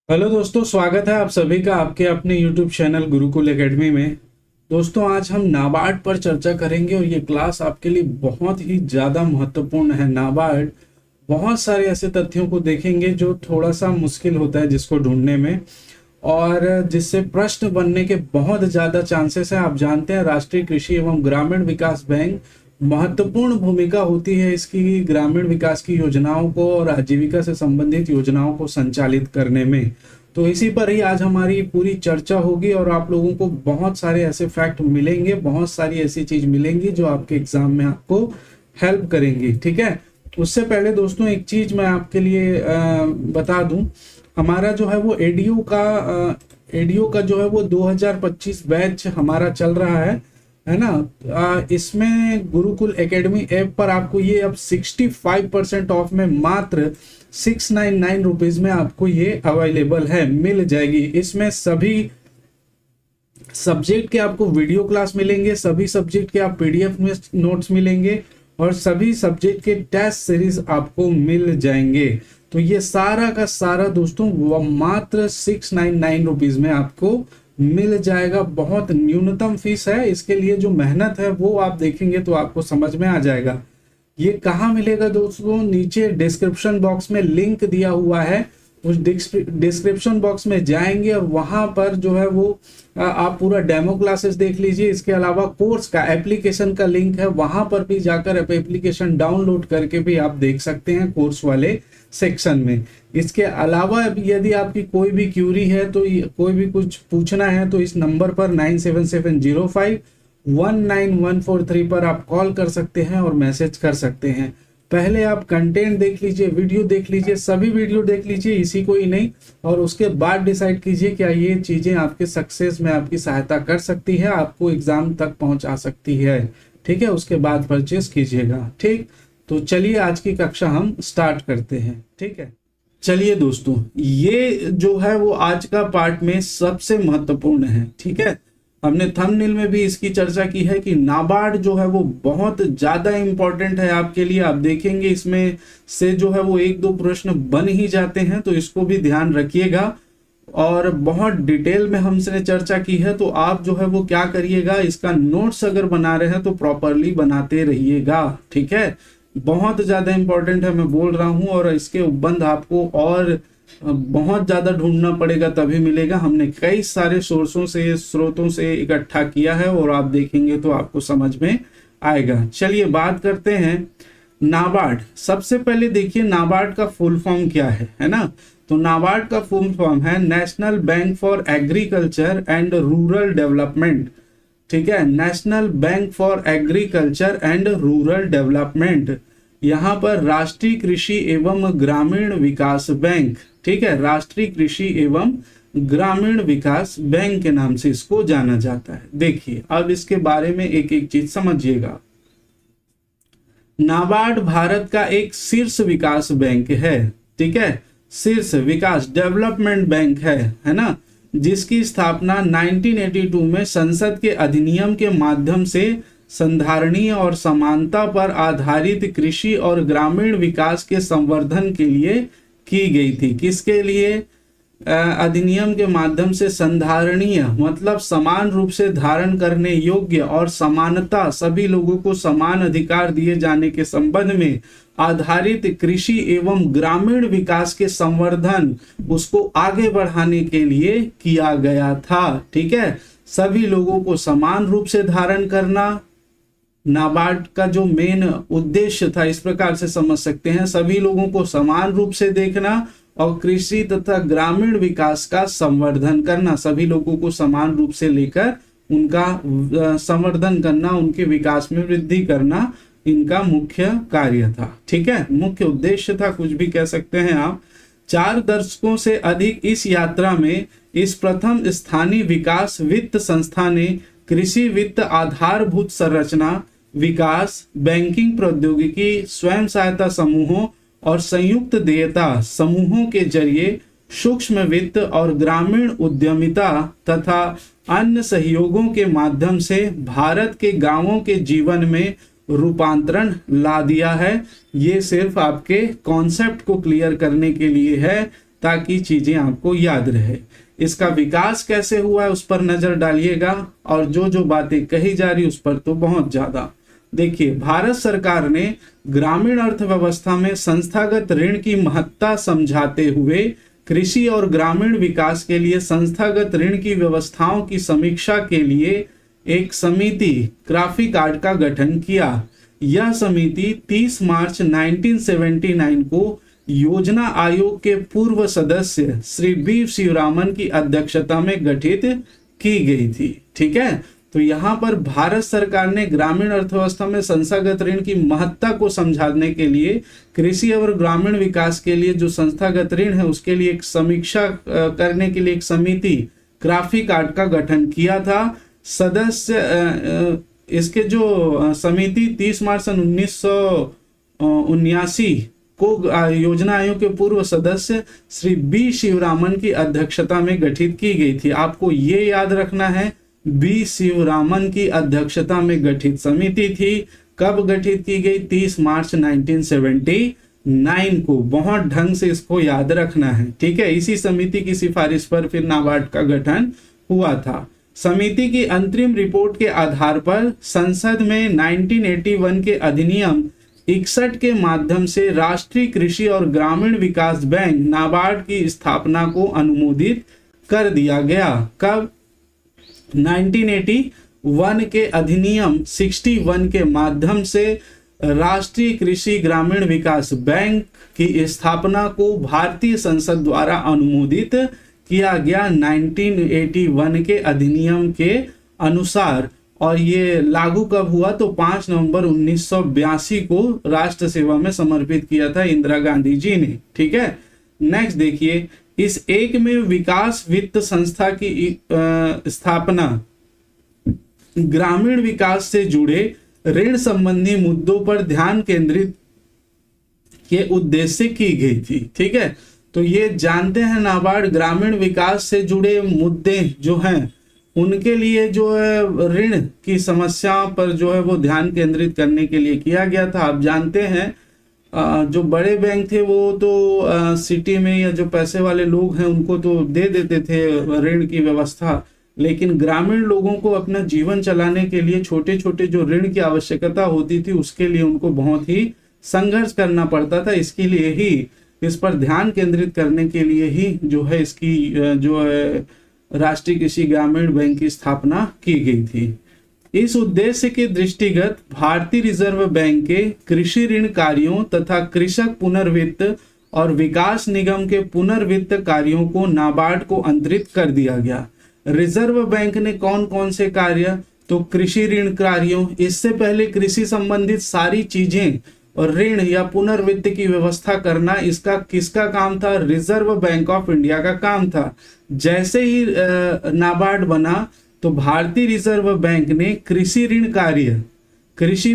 Hello दोस्तों, स्वागत है आप सभी का आपके अपने YouTube चैनल गुरुकुल एकेडमी में। दोस्तों, आज हम नाबार्ड पर चर्चा करेंगे और ये क्लास आपके लिए बहुत ही ज़्यादा महत्वपूर्ण है। नाबार्ड बहुत सारे ऐसे तथ्यों को देखेंगे जो थोड़ा सा मुश्किल होता है जिसको ढूंढने में, और जिससे प्रश्न बनने के बहुत ज़्यादा चांसेस हैं। आप जानते हैं राष्ट्रीय कृषि एवं ग्रामीण विकास बैंक महत्वपूर्ण भूमिका होती है इसकी ग्रामीण विकास की योजनाओं को और आजीविका से संबंधित योजनाओं को संचालित करने में। तो इसी पर ही आज हमारी पूरी चर्चा होगी और आप लोगों को बहुत सारे ऐसे फैक्ट मिलेंगे, बहुत सारी ऐसी चीज मिलेंगी जो आपके एग्जाम में आपको हेल्प करेंगी। ठीक है, उससे पहले दोस्तों एक चीज मैं आपके लिए बता दूं। हमारा जो है वो एडीओ का जो है वो 2025 बैच हमारा चल रहा है ना। इसमें गुरुकुल एकेडमी ऐप पर आपको ये अब 65% ऑफ में मात्र 699 रुपीज में आपको ये अवेलेबल है, मिल जाएगी। इसमें सभी सब्जेक्ट के आपको वीडियो क्लास मिलेंगे, सभी सब्जेक्ट के आप पीडीएफ में नोट्स मिलेंगे और सभी सब्जेक्ट के टेस्ट सीरीज आपको मिल जाएंगे। तो ये सारा का सारा दोस्तों वो मात्र 699 रुपीज में आपको मिल जाएगा। बहुत न्यूनतम फीस है। इसके लिए जो मेहनत है वो आप देखेंगे तो आपको समझ में आ जाएगा। ये कहाँ मिलेगा दोस्तों? नीचे डिस्क्रिप्शन बॉक्स में लिंक दिया हुआ है। उस डिस्क्रिप्शन बॉक्स में जाएंगे और वहां पर जो है वो आप पूरा डेमो क्लासेस देख लीजिए। इसके अलावा कोर्स का एप्लीकेशन का लिंक है, वहां पर भी जाकर एप्लीकेशन डाउनलोड करके भी आप देख सकते हैं कोर्स वाले सेक्शन में। इसके अलावा यदि आपकी कोई भी क्यूरी है तो कोई भी कुछ पूछना है तो इस नंबर पर 9770519143 पर आप कॉल कर सकते हैं और मैसेज कर सकते हैं। पहले आप कंटेंट देख लीजिए, वीडियो देख लीजिए, सभी वीडियो देख लीजिए, इसी को ही नहीं, और उसके बाद डिसाइड कीजिए क्या ये चीजें आपके सक्सेस में आपकी सहायता कर सकती है, आपको एग्जाम तक पहुंचा सकती है। ठीक है, उसके बाद परचेस कीजिएगा। ठीक, तो चलिए आज की कक्षा हम स्टार्ट करते हैं। ठीक है, चलिए दोस्तों, ये जो है वो आज का पार्ट में सबसे महत्वपूर्ण है। ठीक है, हमने थंबनेल में भी इसकी चर्चा की है कि नाबार्ड जो है वो बहुत ज्यादा इंपॉर्टेंट है आपके लिए। आप देखेंगे इसमें से जो है वो एक दो प्रश्न बन ही जाते हैं, तो इसको भी ध्यान रखिएगा। और बहुत डिटेल में हमसे चर्चा की है, तो आप जो है वो क्या करिएगा, इसका नोट्स अगर बना रहे हैं तो प्रॉपरली बनाते रहिएगा। ठीक है, बहुत ज्यादा इंपॉर्टेंट है, मैं बोल रहा हूं। और इसके उपबंध आपको और बहुत ज्यादा ढूंढना पड़ेगा तभी मिलेगा। हमने कई सारे स्रोतों से इकट्ठा किया है और आप देखेंगे तो आपको समझ में आएगा। चलिए बात करते हैं नाबार्ड। सबसे पहले देखिए नाबार्ड का फुल फॉर्म क्या है ना। तो नाबार्ड का फुल फॉर्म है national bank for agriculture and rural development. ठीक है, national bank for agriculture and rural development. यहाँ पर राष्ट्रीय कृषि एवं ग्रामीण विकास बैंक। ठीक है, राष्ट्रीय कृषि एवं ग्रामीण विकास बैंक के नाम से इसको जाना जाता है। देखिए अब इसके बारे में एक एक चीज समझिएगा। नाबार्ड भारत का एक शीर्ष विकास बैंक है। ठीक है, शीर्ष विकास डेवलपमेंट बैंक है ना, जिसकी स्थापना 1982 में संसद के अधिनियम के माध्यम से संधारणीय और समानता पर आधारित कृषि और ग्रामीण विकास के संवर्धन के लिए की गई थी। किसके लिए? अधिनियम के माध्यम से संधारणीय मतलब समान रूप से धारण करने योग्य और समानता, सभी लोगों को समान अधिकार दिए जाने के संबंध में आधारित कृषि एवं ग्रामीण विकास के संवर्धन, उसको आगे बढ़ाने के लिए किया गया था। ठीक है, सभी लोगों को समान रूप से धारण करना नाबार्ड का जो मेन उद्देश्य था, इस प्रकार से समझ सकते हैं, सभी लोगों को समान रूप से देखना और कृषि तथा ग्रामीण विकास का संवर्धन करना, सभी लोगों को समान रूप से लेकर उनका संवर्धन करना, उनके विकास में वृद्धि करना इनका मुख्य कार्य था। ठीक है, मुख्य उद्देश्य था, कुछ भी कह सकते हैं आप। 4 दशकों से अधिक इस यात्रा में इस प्रथम स्थानीय विकास वित्त संस्था ने कृषि वित्त आधारभूत संरचना विकास, बैंकिंग प्रौद्योगिकी, स्वयं सहायता समूहों और संयुक्त देयता समूहों के जरिए सूक्ष्म वित्त और ग्रामीण उद्यमिता तथा अन्य सहयोगों के माध्यम से भारत के गांवों के जीवन में रूपांतरण ला दिया है। ये सिर्फ आपके कॉन्सेप्ट को क्लियर करने के लिए है ताकि चीजें आपको याद रहे। इसका विकास कैसे हुआ है उस पर नजर डालिएगा, और जो जो बातें कही जा रही उस पर तो बहुत ज्यादा। देखिए, भारत सरकार ने ग्रामीण अर्थव्यवस्था में संस्थागत ऋण की महत्ता समझाते हुए कृषि और ग्रामीण विकास के लिए संस्थागत ऋण की व्यवस्थाओं की समीक्षा के लिए एक समिति क्राफिकार्ड का गठन किया। यह समिति 30 मार्च 1979 को योजना आयोग के पूर्व सदस्य श्री बी शिवरामन की अध्यक्षता में गठित की गई थी। ठीक है, तो यहाँ पर भारत सरकार ने ग्रामीण अर्थव्यवस्था में संस्थागत ऋण की महत्ता को समझाने के लिए कृषि और ग्रामीण विकास के लिए जो संस्थागत ऋण है उसके लिए एक समीक्षा करने के लिए एक समिति क्राफिकार्ड का गठन किया था। सदस्य इसके जो समिति 30 मार्च 1979 को योजना आयोग के पूर्व सदस्य श्री बी शिवरामन की अध्यक्षता में गठित की गई थी। आपको ये याद रखना है, बी शिवरामन की अध्यक्षता में गठित समिति थी। कब गठित की गई? 30 मार्च 1979 को। बहुत ढंग से इसको याद रखना है। ठीक है, इसी समिति की सिफारिश पर फिर नाबार्ड का गठन हुआ था। समिति की अंतरिम रिपोर्ट के आधार पर संसद में 1981 के अधिनियम 61 के माध्यम से राष्ट्रीय कृषि और ग्रामीण विकास बैंक नाबार्ड की स्थापना को अनुमोदित कर दिया गया। कब? 1981 के अधिनियम 61 के माध्यम से राष्ट्रीय कृषि ग्रामीण विकास बैंक की स्थापना को भारतीय संसद द्वारा अनुमोदित किया गया 1981 के अधिनियम के अनुसार। और ये लागू कब हुआ? तो 5 नवंबर 1982 को राष्ट्र सेवा में समर्पित किया था इंदिरा गांधी जी ने। ठीक है, नेक्स्ट देखिए, इस एक में विकास वित्त संस्था की स्थापना ग्रामीण विकास से जुड़े ऋण संबंधी मुद्दों पर ध्यान केंद्रित के उद्देश्य की गई थी। ठीक है, तो ये जानते हैं नाबार्ड ग्रामीण विकास से जुड़े मुद्दे जो हैं उनके लिए जो है ऋण की समस्या पर जो है वो ध्यान केंद्रित करने के लिए किया गया था। आप जानते हैं जो बड़े बैंक थे वो तो सिटी में या जो पैसे वाले लोग हैं उनको तो दे देते थे ऋण की व्यवस्था, लेकिन ग्रामीण लोगों को अपना जीवन चलाने के लिए छोटे छोटे जो ऋण की आवश्यकता होती थी उसके लिए उनको बहुत ही संघर्ष करना पड़ता था। इसके लिए ही, इस पर ध्यान केंद्रित करने के लिए ही जो है इसकी जो है राष्ट्रीय कृषि ग्रामीण बैंक की स्थापना की गई थी। इस उद्देश्य के दृष्टिगत भारतीय रिजर्व बैंक के कृषि ऋण कार्यों तथा कृषक पुनर्वित्त और विकास निगम के पुनर्वित्त कार्यों को नाबार्ड को अंतरित कर दिया गया। रिजर्व बैंक ने कौन कौन से कार्य? तो कृषि ऋण कार्यों, इससे पहले कृषि संबंधित सारी चीजें और ऋण या पुनर्वित्त की व्यवस्था करना इसका किसका काम था? रिजर्व बैंक ऑफ इंडिया का काम था। जैसे ही नाबार्ड बना तो भारतीय रिजर्व बैंक ने कृषि ऋण कार्य, कृषि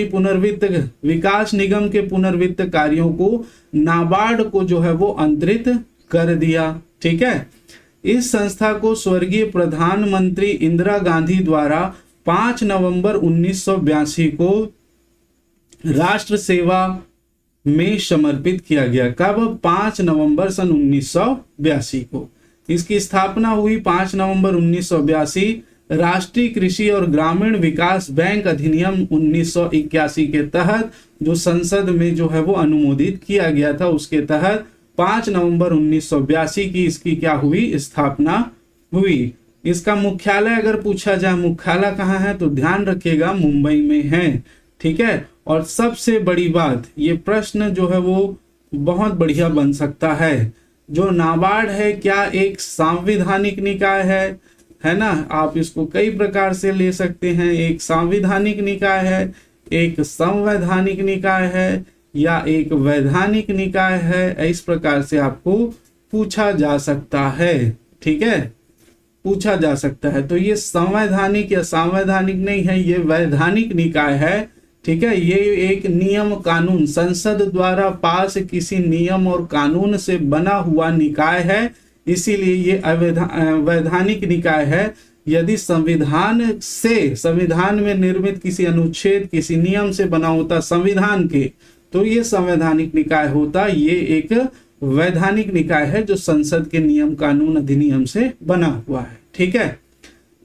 पुनर्वित्त विकास निगम के पुनर्वित्त कार्यों को नाबार्ड को जो है वो अंतरित कर दिया। ठीक है, इस संस्था को स्वर्गीय प्रधानमंत्री इंदिरा गांधी द्वारा 5 नवंबर 1982 को राष्ट्र सेवा में समर्पित किया गया। कब? 5 नवंबर सन 1982 को इसकी स्थापना हुई। 5 नवंबर 1982 राष्ट्रीय कृषि और ग्रामीण विकास बैंक अधिनियम 1981 के तहत जो संसद में जो है वो अनुमोदित किया गया था, उसके तहत 5 नवंबर 1982 की इसकी क्या हुई? स्थापना हुई। इसका मुख्यालय अगर पूछा जाए मुख्यालय कहाँ है तो ध्यान रखिएगा मुंबई में है। ठीक है, और सबसे बड़ी बात, ये प्रश्न जो है वो बहुत बढ़िया बन सकता है, जो नाबार्ड है क्या एक सांविधानिक निकाय है ना? आप इसको कई प्रकार से ले सकते हैं। एक सांविधानिक निकाय है, एक संवैधानिक निकाय है, या एक वैधानिक निकाय है। इस प्रकार से आपको पूछा जा सकता है। ठीक है, पूछा जा सकता है। तो ये संवैधानिक या सांवैधानिक नहीं है, ये वैधानिक निकाय है। ठीक है, ये एक नियम कानून, संसद द्वारा पास किसी नियम और कानून से बना हुआ निकाय है, इसीलिए ये वैधानिक निकाय है। यदि संविधान में निर्मित किसी अनुच्छेद, किसी नियम से बना होता संविधान के, तो ये संवैधानिक निकाय होता। ये एक वैधानिक निकाय है जो संसद के नियम कानून अधिनियम से बना हुआ है। ठीक है,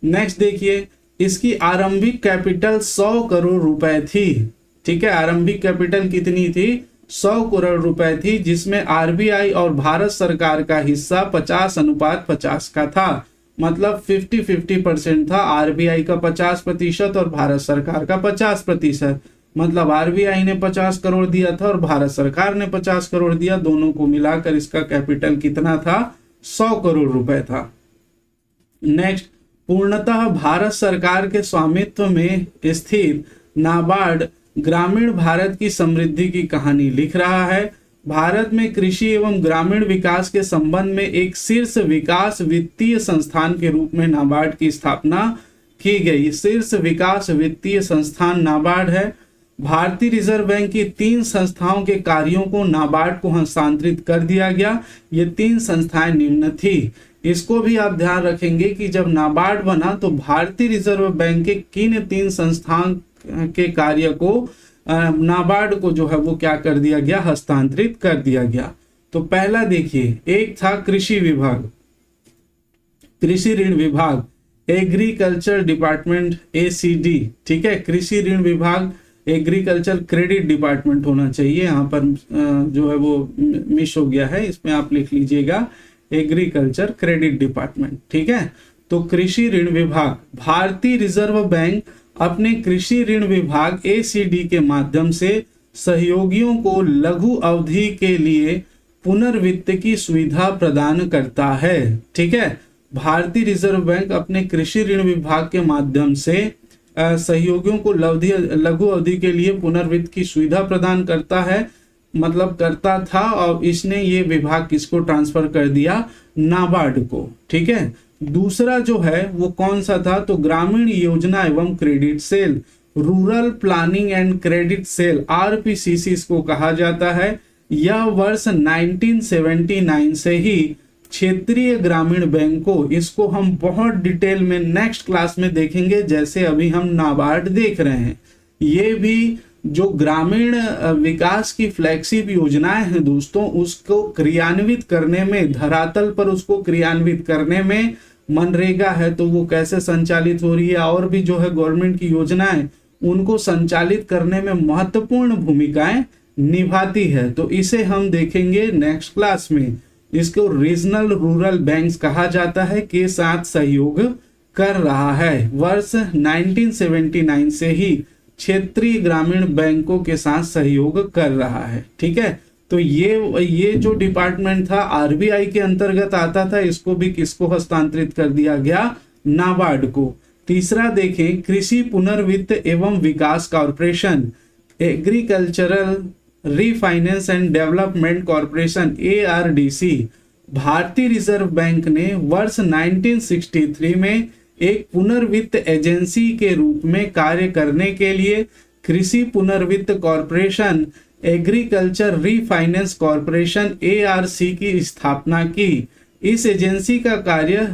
नेक्स्ट देखिए, इसकी आरंभिक कैपिटल 100 करोड़ रुपए थी। ठीक है, आरंभिक कैपिटल कितनी थी? 100 करोड़ रुपए थी, जिसमें आरबीआई और भारत सरकार का हिस्सा 50:50 का था। मतलब 50-50% था, आरबीआई का 50% और भारत सरकार का 50%। मतलब आरबीआई ने 50 करोड़ दिया था और भारत सरकार ने 50 करोड़ दिया, दोनों को मिलाकर इसका कैपिटल कितना था? 100 करोड़ रुपए था। नेक्स्ट, पूर्णतः भारत सरकार के स्वामित्व में स्थित नाबार्ड ग्रामीण भारत की समृद्धि की कहानी लिख रहा है। भारत में कृषि एवं ग्रामीण विकास के संबंध में एक शीर्ष विकास वित्तीय संस्थान के रूप में नाबार्ड की स्थापना की गई। शीर्ष विकास वित्तीय संस्थान नाबार्ड है। भारतीय रिजर्व बैंक की 3 संस्थाओं के कार्यों को नाबार्ड को हस्तांतरित कर दिया गया। ये 3 संस्थाएं निम्न थी। इसको भी आप ध्यान रखेंगे कि जब नाबार्ड बना तो भारतीय रिजर्व बैंक के किन 3 संस्थान के कार्य को नाबार्ड को जो है वो क्या कर दिया गया? हस्तांतरित कर दिया गया। तो पहला देखिए, एक था कृषि विभाग, कृषि ऋण विभाग, एग्रीकल्चर डिपार्टमेंट एसीडी। ठीक है, कृषि ऋण विभाग, एग्रीकल्चर क्रेडिट डिपार्टमेंट होना चाहिए, यहाँ पर जो है वो मिस हो गया है, इसमें आप लिख लीजिएगा एग्रीकल्चर क्रेडिट डिपार्टमेंट। ठीक है, तो कृषि ऋण विभाग, भारतीय रिजर्व बैंक अपने कृषि ऋण विभाग एसीडी के माध्यम से सहयोगियों को लघु अवधि के लिए पुनर्वित्त की सुविधा प्रदान करता है। ठीक है, भारतीय रिजर्व बैंक अपने कृषि ऋण विभाग के माध्यम से सहयोगियों को लघु अवधि के लिए पुनर्वित्त की सुविधा प्रदान करता है, मतलब करता था, और इसने ये विभाग किसको ट्रांसफर कर दिया? नाबार्ड को। ठीक है, दूसरा जो है वो कौन सा था? तो ग्रामीण योजना एवं credit cell, rural planning and credit cell, RPCC इसको कहा जाता है। यह वर्ष 1979 से ही क्षेत्रीय ग्रामीण बैंकों, इसको हम बहुत डिटेल में नेक्स्ट क्लास में देखेंगे, जैसे अभी हम नाबार्ड देख रहे हैं। ये भी जो ग्रामीण विकास की फ्लैगशिप योजनाएं हैं दोस्तों, उसको क्रियान्वित करने में, धरातल पर उसको क्रियान्वित करने में, मनरेगा है तो वो कैसे संचालित हो रही है, और भी जो है गवर्नमेंट की योजनाएं, उनको संचालित करने में महत्वपूर्ण भूमिकाएं निभाती है। तो इसे हम देखेंगे नेक्स्ट क्लास में। इसको रीजनल रूरल बैंक्स कहा जाता है, के साथ सहयोग कर रहा है। वर्ष 1979 से ही क्षेत्रीय ग्रामीण बैंकों के साथ सहयोग कर रहा है। ठीक है, तो ये जो डिपार्टमेंट था आरबीआई के अंतर्गत आता था, इसको भी किसको हस्तांतरित कर दिया गया? नाबार्ड को। तीसरा देखें, कृषि पुनर्वित्त एवं विकास corporation, agricultural refinance and development corporation, ARDC. भारतीय रिजर्व बैंक ने वर्ष 1963 में एक पुनर्वित्त एजेंसी के रूप में कार्य करने के लिए कृषि पुनर्वित्त corporation, agriculture refinance corporation, ARC की स्थापना की। इस एजेंसी का कार्य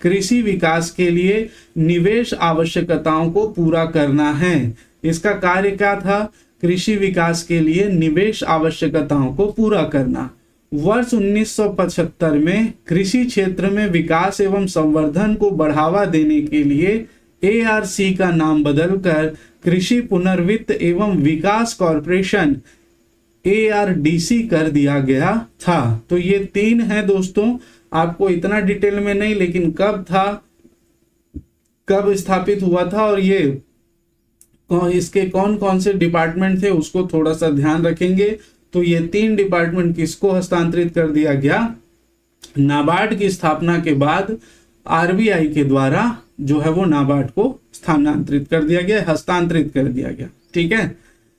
कृषि विकास के लिए निवेश आवश्यकताओं को पूरा करना है। इसका कार्य क्या था? कृषि विकास के लिए निवेश आवश्यकताओं को पूरा करना। वर्ष 1975 में कृषि क्षेत्र में विकास एवं संवर्धन को बढ़ावा देने के लिए एआरसी का नाम बदलकर कृषि पुनर्वित्त एवं विकास कॉर्पोरेशन, एआरडीसी कर दिया गया था। तो ये 3 हैं दोस्तों, आपको इतना डिटेल में नहीं, लेकिन कब था, कब स्थापित हुआ था, और ये इसके कौन कौन से डिपार्टमेंट थे उसको थोड़ा सा ध्यान रखेंगे। तो ये 3 डिपार्टमेंट किसको हस्तांतरित कर दिया गया? नाबार्ड की स्थापना के बाद आरबीआई के द्वारा जो है वो नाबार्ड को स्थानांतरित कर दिया गया, हस्तांतरित कर दिया गया। ठीक है,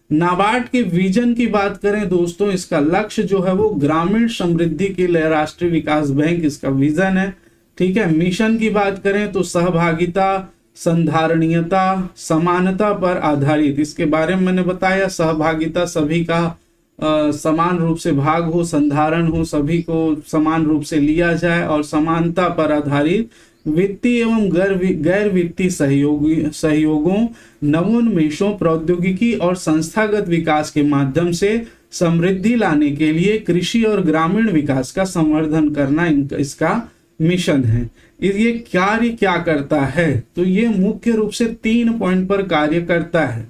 नाबार्ड के विजन की बात करें दोस्तों, इसका लक्ष्य जो है वो ग्रामीण समृद्धि के लिए राष्ट्रीय विकास बैंक, इसका विजन है। ठीक है, मिशन की बात करें तो सहभागिता, संधारणीयता, समानता पर आधारित, इसके बारे में मैंने बताया। सहभागिता, सभी का समान रूप से भाग हो, संधारण हो, सभी को समान रूप से लिया जाए, और समानता पर आधारित वित्तीय एवं गैर वित्तीय सहयोगों, नवोन्मेषों, प्रौद्योगिकी और संस्थागत विकास के माध्यम से समृद्धि लाने के लिए कृषि और ग्रामीण विकास का संवर्धन करना इसका मिशन है। ये कार्य क्या करता है? तो ये मुख्य रूप से 3 पॉइंट पर कार्य करता है।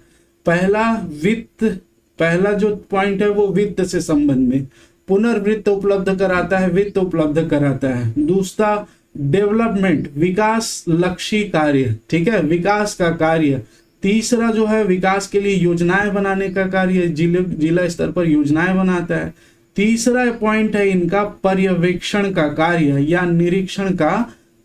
पहला जो पॉइंट है वो वित्त से संबंध में पुनर्वित्त उपलब्ध कराता है, वित्त उपलब्ध कराता है। दूसरा डेवलपमेंट, विकास लक्ष्य कार्य, ठीक है, विकास का कार्य। तीसरा जो है विकास के लिए योजनाएं बनाने का कार्य, जिला स्तर पर योजनाएं बनाता है। तीसरा पॉइंट है इनका पर्यवेक्षण का कार्य या निरीक्षण का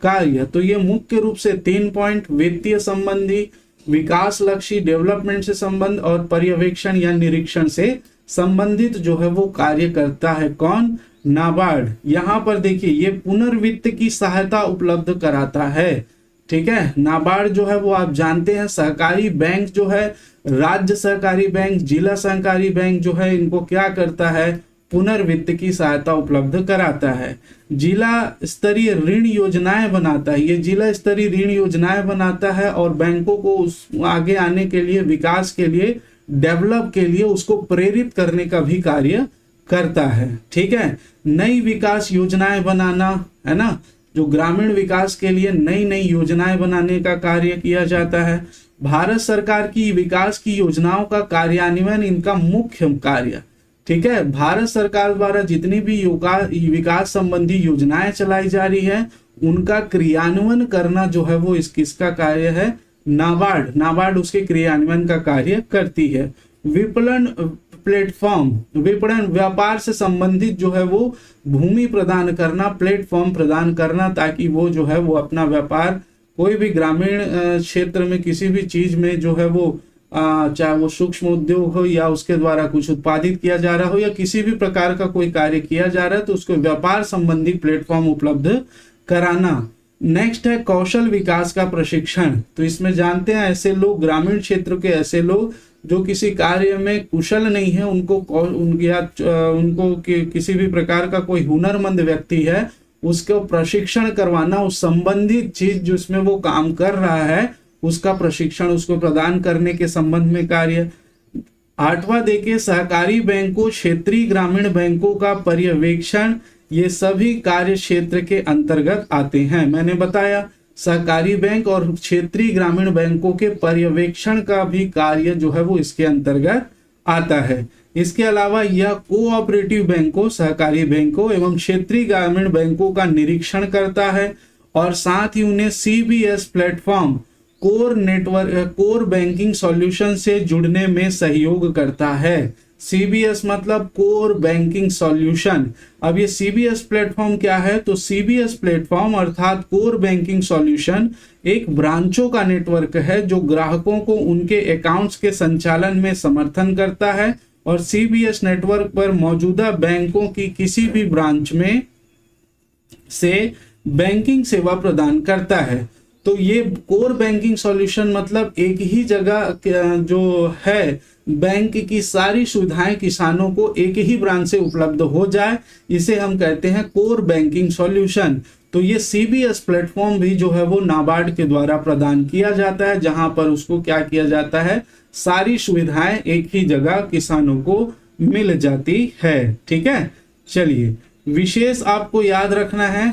कार्य। तो ये मुख्य रूप से 3 पॉइंट, वित्तीय संबंधी, विकास लक्ष्य डेवलपमेंट से संबंध और पर्यवेक्षण या निरीक्षण से संबंधित जो है वो कार्य करता है। कौन? नाबार्ड। यहाँ पर देखिए ये पुनर्वित्त की सहायता उपलब्ध कराता है, ठीक है। नाबार्ड जो है वो आप जानते हैं सहकारी बैंक जो है, राज्य सहकारी बैंक, जिला सहकारी बैंक जो है, इनको क्या करता है? पुनर्वित्त की सहायता उपलब्ध कराता है। जिला स्तरीय ऋण योजनाएं बनाता है, ये जिला स्तरीय ऋण योजनाएं बनाता है और बैंकों को उस आगे आने के लिए, विकास के लिए, डेवलप के लिए उसको प्रेरित करने का भी कार्य करता है, ठीक है। नई विकास योजनाएं बनाना, है ना, जो ग्रामीण विकास के लिए नई नई योजनाएं बनाने का कार्य किया जाता है। भारत सरकार की विकास की योजनाओं का कार्यान्वयन इनका मुख्य कार्य, ठीक है। भारत सरकार द्वारा जितनी भी विकास संबंधी योजनाएं चलाई जा रही है उनका क्रियान्वयन करना जो है वो किसका कार्य है? नाबार्ड उसके क्रियान्वयन का कार्य करती है। विपणन प्लेटफॉर्म, विपणन व्यापार से संबंधित जो है वो भूमि प्रदान करना, प्लेटफॉर्म प्रदान करना, ताकि वो जो है वो अपना व्यापार कोई भी ग्रामीण क्षेत्र में किसी भी चीज में जो है वो चाहे वो सूक्ष्म उद्योग हो या उसके द्वारा कुछ उत्पादित किया जा रहा हो या किसी भी प्रकार का कोई कार्य किया जा रहा है तो उसको व्यापार संबंधी प्लेटफॉर्म उपलब्ध कराना। नेक्स्ट है कौशल विकास का प्रशिक्षण। तो इसमें जानते हैं ऐसे लोग, ग्रामीण क्षेत्र के ऐसे लोग जो किसी कार्य में कुशल नहीं है, उनको किसी भी प्रकार का कोई हुनरमंद व्यक्ति है उसको प्रशिक्षण करवाना, उस संबंधित चीज जिसमें वो काम कर रहा है उसका प्रशिक्षण उसको प्रदान करने के संबंध में कार्य। 8वां देखिए सहकारी बैंकों, क्षेत्रीय ग्रामीण बैंकों का पर्यवेक्षण, ये सभी कार्य क्षेत्र के अंतर्गत आते हैं। मैंने बताया सहकारी बैंक और क्षेत्रीय ग्रामीण बैंकों के पर्यवेक्षण का भी कार्य जो है वो इसके अंतर्गत आता है। इसके अलावा यह कोऑपरेटिव बैंकों, सहकारी बैंकों एवं क्षेत्रीय ग्रामीण बैंकों का निरीक्षण करता है और साथ ही उन्हें CBS platform, core banking solution से जुड़ने में सहयोग करता है। सीबीएस मतलब कोर बैंकिंग सॉल्यूशन। अब ये सीबीएस प्लेटफॉर्म क्या है? तो सीबीएस प्लेटफॉर्म अर्थात कोर बैंकिंग सॉल्यूशन एक ब्रांचों का नेटवर्क है जो ग्राहकों को उनके अकाउंट्स के संचालन में समर्थन करता है और सीबीएस नेटवर्क पर मौजूदा बैंकों की किसी भी ब्रांच में से बैंकिंग सेवा प्रदान करता है। तो ये कोर बैंकिंग सॉल्यूशन मतलब एक ही जगह जो है बैंक की सारी सुविधाएं किसानों को एक ही ब्रांच से उपलब्ध हो जाए, इसे हम कहते हैं कोर बैंकिंग सॉल्यूशन। तो ये सीबीएस प्लेटफॉर्म भी जो है वो नाबार्ड के द्वारा प्रदान किया जाता है, जहां पर उसको क्या किया जाता है, सारी सुविधाएं एक ही जगह किसानों को मिल जाती है। ठीक है, चलिए विशेष आपको याद रखना है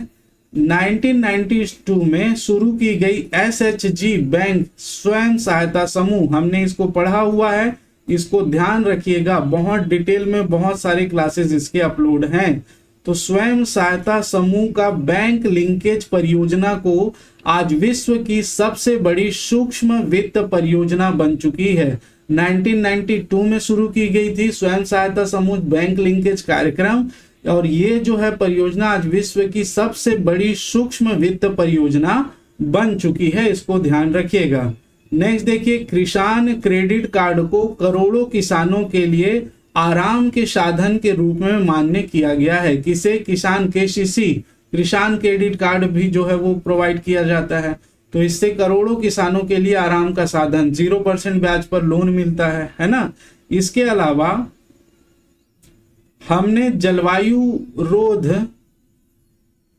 1992 में शुरू की गई एसएचजी बैंक स्वयं सहायता समूह, हमने इसको पढ़ा हुआ है, इसको ध्यान रखिएगा, बहुत डिटेल में बहुत सारे क्लासेस इसके अपलोड हैं। तो स्वयं सहायता समूह का बैंक लिंकेज परियोजना को आज विश्व की सबसे बड़ी सूक्ष्म वित्त परियोजना बन चुकी है। 1992 में शुरू की गई थी स्वयं सहायता समूह बैंक लिंकेज कार्यक्रम, और ये जो है परियोजना आज विश्व की सबसे बड़ी सूक्ष्म वित्त परियोजना बन चुकी है, इसको ध्यान रखिएगा। नेक्स्ट देखिए, किसान क्रेडिट कार्ड को करोड़ों किसानों के लिए आराम के साधन के रूप में मान्य किया गया है। किसे? किसान केसीसी, किसान क्रेडिट कार्ड भी जो है वो प्रोवाइड किया जाता है। तो इससे करोड़ों किसानों के लिए आराम का साधन, 0% ब्याज पर लोन मिलता है ना। इसके अलावा हमने जलवायु रोध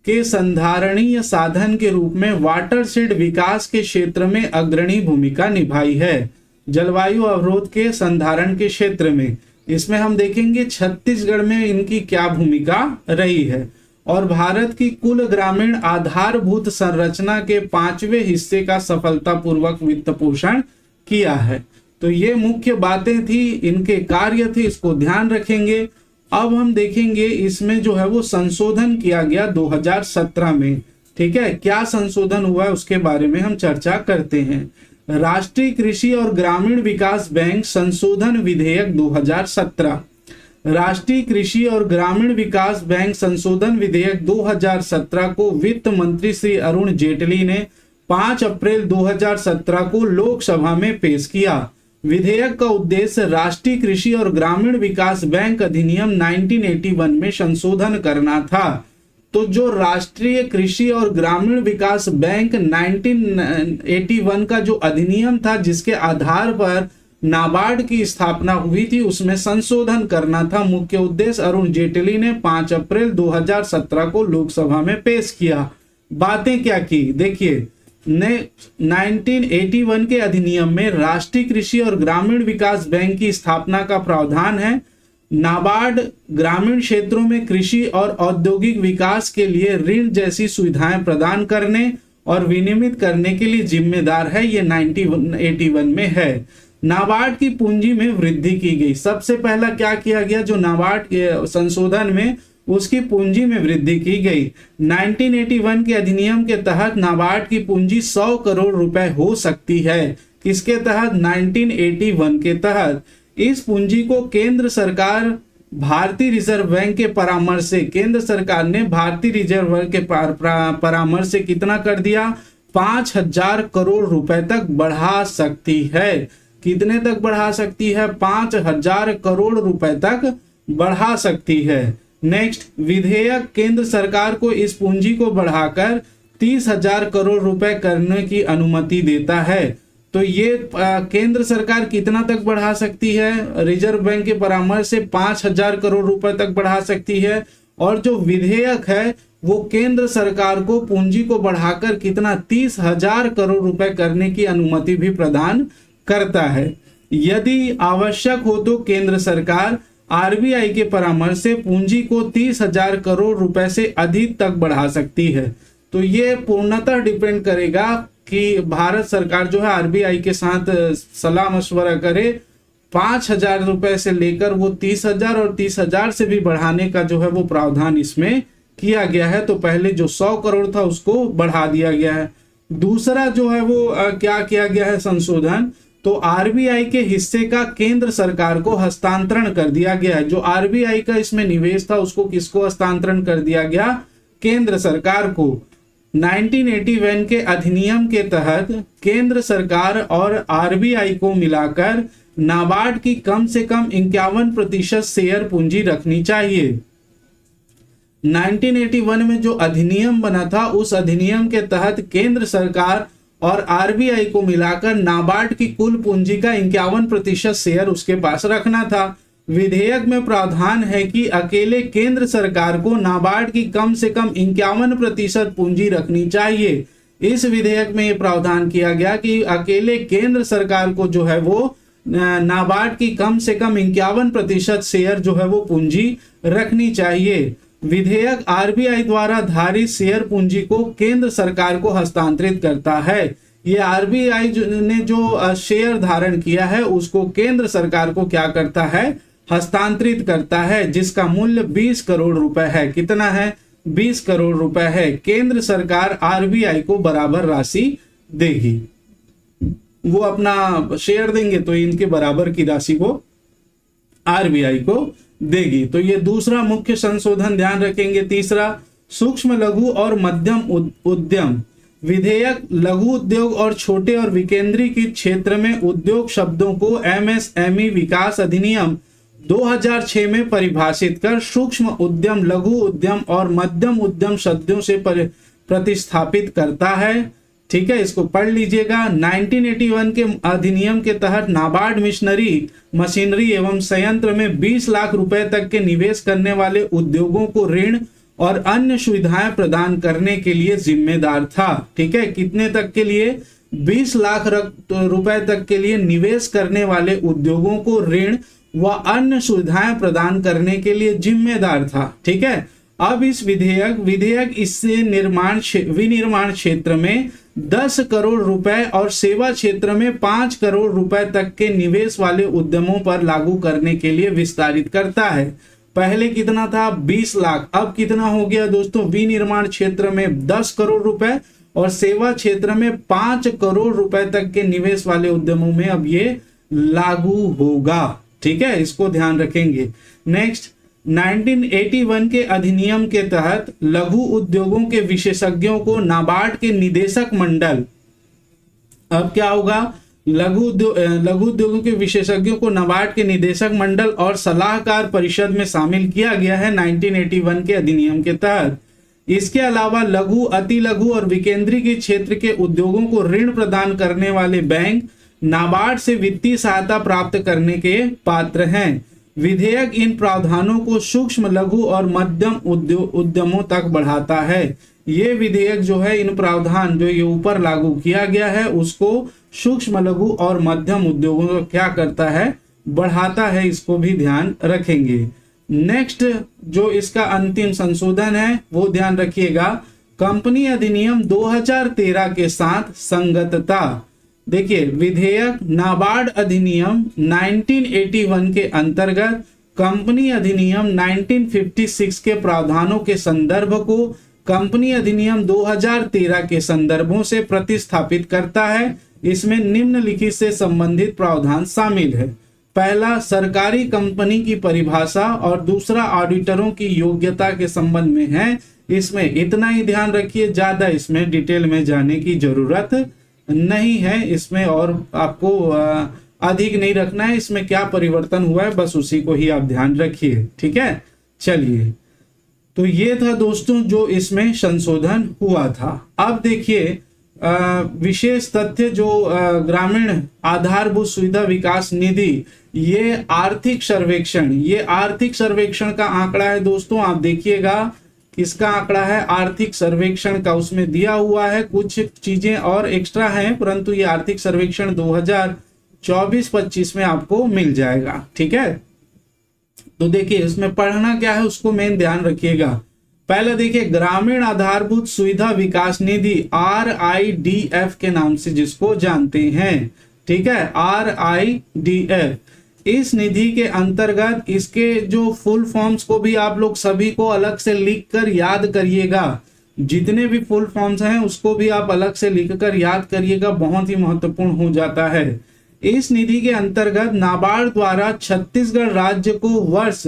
के संधारणीय साधन के रूप में वाटरशेड विकास के क्षेत्र में अग्रणी भूमिका निभाई है। जलवायु अवरोध के संधारण के क्षेत्र में इसमें हम देखेंगे छत्तीसगढ़ में इनकी क्या भूमिका रही है। और भारत की कुल ग्रामीण आधारभूत संरचना के 5वें हिस्से का सफलतापूर्वक वित्त पोषण किया है। तो ये मुख्य बातें थी, इनके कार्य थे, इसको ध्यान रखेंगे। अब हम देखेंगे इसमें जो है वो संशोधन किया गया 2017 में। ठीक है, क्या संशोधन हुआ है उसके बारे में हम चर्चा करते हैं। राष्ट्रीय कृषि और ग्रामीण विकास बैंक संशोधन विधेयक 2017। राष्ट्रीय कृषि और ग्रामीण विकास बैंक संशोधन विधेयक 2017 को वित्त मंत्री श्री अरुण जेटली ने 5 अप्रैल 2017 को लोकसभा में पेश किया। विधेयक का उद्देश्य राष्ट्रीय कृषि और ग्रामीण विकास बैंक अधिनियम 1981 में संशोधन करना था। तो जो राष्ट्रीय कृषि और ग्रामीण विकास बैंक 1981 का जो अधिनियम था, जिसके आधार पर नाबार्ड की स्थापना हुई थी, उसमें संशोधन करना था। मुख्य उद्देश्य अरुण जेटली ने 5 अप्रैल 2017 को लोकसभा में पेश किया। बातें क्या की, देखिए 1981 के अधिनियम में राष्ट्रीय कृषि और ग्रामीण विकास बैंक की स्थापना का प्रावधान है। नाबार्ड ग्रामीण क्षेत्रों में कृषि और औद्योगिक विकास के लिए ऋण जैसी सुविधाएं प्रदान करने और विनियमित करने के लिए जिम्मेदार है। ये 1981 में है। नाबार्ड की पूंजी में वृद्धि की गई। सबसे पहला क्या किया गया, जो नाबार्ड के संशोधन में उसकी पूंजी में वृद्धि की गई। 1981 के अधिनियम के तहत नाबार्ड की पूंजी 100 करोड़ रुपए हो सकती है। किसके तहत, 1981 के तहत। इस पूंजी को केंद्र सरकार भारतीय रिजर्व बैंक के परामर्श से, केंद्र सरकार ने भारतीय रिजर्व बैंक के परामर्श से कितना कर दिया, 5000 करोड़ रुपए तक बढ़ा सकती है। कितने तक बढ़ा सकती है, 5000 करोड़ रुपए तक बढ़ा सकती है। नेक्स्ट, विधेयक केंद्र सरकार को इस पूंजी को बढ़ाकर 30,000 करोड़ रुपए करने की अनुमति देता है। तो ये केंद्र सरकार कितना तक बढ़ा सकती है, रिजर्व बैंक के परामर्श से 5000 करोड़ रुपए तक बढ़ा सकती है। और जो विधेयक है वो केंद्र सरकार को पूंजी को बढ़ाकर कितना, 30,000 करोड़ रुपए करने की अनुमति भी प्रदान करता है। यदि आवश्यक हो तो केंद्र सरकार आरबीआई के परामर्श से पूंजी को 30,000 करोड़ रुपए से अधिक तक बढ़ा सकती है। तो ये पूर्णतः डिपेंड करेगा कि भारत सरकार जो है आरबीआई के साथ सलाह मशवरा करे। 5,000 रुपए से लेकर वो 30,000 और 30,000 से भी बढ़ाने का जो है वो प्रावधान इसमें किया गया है। तो पहले जो 100 करोड़ था उसको बढ़ा दिया गया है। दूसरा जो है वो क्या किया गया है संशोधन, तो आरबीआई के हिस्से का केंद्र सरकार को हस्तांतरण कर दिया गया है। जो आरबीआई का इसमें निवेश था उसको किसको हस्तांतरण कर दिया गया, केंद्र सरकार को। 1981 के अधिनियम के तहत केंद्र सरकार और आरबीआई को मिलाकर नाबार्ड की कम से कम 51% शेयर पूंजी रखनी चाहिए। 1981 में जो अधिनियम बना था उस अधिनियम के तहत केंद्र सरकार और आरबीआई को मिलाकर नाबार्ड की कुल पूंजी का 51% शेयर उसके पास रखना था। विधेयक में प्रावधान है कि अकेले केंद्र सरकार को नाबार्ड की कम से कम 51% पूंजी रखनी चाहिए। इस विधेयक में यह प्रावधान किया गया कि अकेले केंद्र सरकार को जो है वो नाबार्ड की कम से कम 51% शेयर जो है वो पूंजी रखनी चाहिए। विधेयक आरबीआई द्वारा धारित शेयर पूंजी को केंद्र सरकार को हस्तांतरित करता है। ये आरबीआई ने जो शेयर धारण किया है उसको केंद्र सरकार को क्या करता है, हस्तांतरित करता है, जिसका मूल्य 20 करोड़ रुपए है। कितना है, 20 करोड़ रुपए है। केंद्र सरकार आरबीआई को बराबर राशि देगी। वो अपना शेयर देंगे तो इनके बराबर की राशि को आरबीआई को देगी। तो ये दूसरा मुख्य संशोधन ध्यान रखेंगे। तीसरा, सूक्ष्म लघु और मध्यम उद्यम विधेयक लघु उद्योग और छोटे और विकेंद्रीकृत क्षेत्र में उद्योग शब्दों को एमएसएमई विकास अधिनियम 2006 में परिभाषित कर सूक्ष्म उद्यम, लघु उद्यम और मध्यम उद्यम शब्दों से प्रतिस्थापित करता है। ठीक है, इसको पढ़ लीजिएगा। 1981 के अधिनियम के तहत नाबार्ड मशीनरी एवं संयंत्र में 20 लाख रुपए तक के निवेश करने वाले उद्योगों को ऋण और अन्य सुविधाएं प्रदान करने के लिए जिम्मेदार था। ठीक है, कितने तक के लिए, 20 लाख रुपए तक के लिए निवेश करने वाले उद्योगों को ऋण व अन्य सुविधाएं प्रदान करने के लिए जिम्मेदार था। ठीक है, अब इस विधेयक इससे विनिर्माण क्षेत्र में 10 करोड़ रुपए और सेवा क्षेत्र में 5 करोड़ रुपए तक के निवेश वाले उद्यमों पर लागू करने के लिए विस्तारित करता है। पहले कितना था? 20 लाख, अब कितना हो गया दोस्तों? विनिर्माण क्षेत्र में 10 करोड़ रुपए और सेवा क्षेत्र में 5 करोड़ रुपए तक के निवेश वाले उद्यमों में अब ये लागू होगा। ठीक है, इसको ध्यान रखेंगे। नेक्स्ट, 1981 के अधिनियम के तहत लघु उद्योगों के विशेषज्ञों को नाबार्ड के निदेशक मंडल, अब क्या होगा? लघु उद्योगों के विशेषज्ञों को नाबार्ड के निदेशक मंडल और सलाहकार परिषद में शामिल किया गया है 1981 के अधिनियम के तहत। इसके अलावा लघु, अति लघु और विकेंद्रीकृत क्षेत्र के उद्योगों को ऋण प्रदान करने वाले बैंक नाबार्ड से वित्तीय सहायता प्राप्त करने के पात्र हैं। विधेयक इन प्रावधानों को सूक्ष्म, लघु और मध्यम उद्यमों तक बढ़ाता है। ये विधेयक जो है, इन प्रावधान जो ये ऊपर लागू किया गया है उसको सूक्ष्म, लघु और मध्यम उद्योगों को क्या करता है? बढ़ाता है। इसको भी ध्यान रखेंगे। नेक्स्ट जो इसका अंतिम संशोधन है वो ध्यान रखिएगा, कंपनी अधिनियम 2013 के साथ संगतता। देखिए, विधेयक नाबार्ड अधिनियम 1981 के अंतर्गत कंपनी अधिनियम 1956 के प्रावधानों के संदर्भ को कंपनी अधिनियम 2013 के संदर्भों से प्रतिस्थापित करता है। इसमें निम्नलिखित से संबंधित प्रावधान शामिल है। पहला, सरकारी कंपनी की परिभाषा और दूसरा ऑडिटरों की योग्यता के संबंध में है। इसमें इतना ही ध्यान रखिए, ज्यादा इसमें डिटेल में जाने की जरूरत नहीं है। इसमें और आपको अधिक नहीं रखना है। इसमें क्या परिवर्तन हुआ है बस उसी को ही आप ध्यान रखिए। ठीक है, चलिए, तो ये था दोस्तों जो इसमें संशोधन हुआ था। अब देखिए विशेष तथ्य जो ग्रामीण आधारभूत सुविधा विकास निधि, ये आर्थिक सर्वेक्षण का आंकड़ा है दोस्तों। आप देखिएगा किसका आंकड़ा है? आर्थिक सर्वेक्षण का। उसमें दिया हुआ है, कुछ चीजें और एक्स्ट्रा हैं, परंतु ये आर्थिक सर्वेक्षण 2024-25 में आपको मिल जाएगा। ठीक है, तो देखिए इसमें पढ़ना क्या है उसको मेन ध्यान रखिएगा। पहले देखिए, ग्रामीण आधारभूत सुविधा विकास निधि, RIDF के नाम से जिसको जानते हैं। ठीक है, RIDF, इस निधि के अंतर्गत इसके जो फुल फॉर्म्स को भी आप लोग सभी को अलग से लिख कर याद करिएगा। जितने भी फुल फॉर्म्स हैं उसको भी आप अलग से लिख कर याद करिएगा, बहुत ही महत्वपूर्ण हो जाता है। इस निधि के अंतर्गत नाबार्ड द्वारा छत्तीसगढ़ राज्य को वर्ष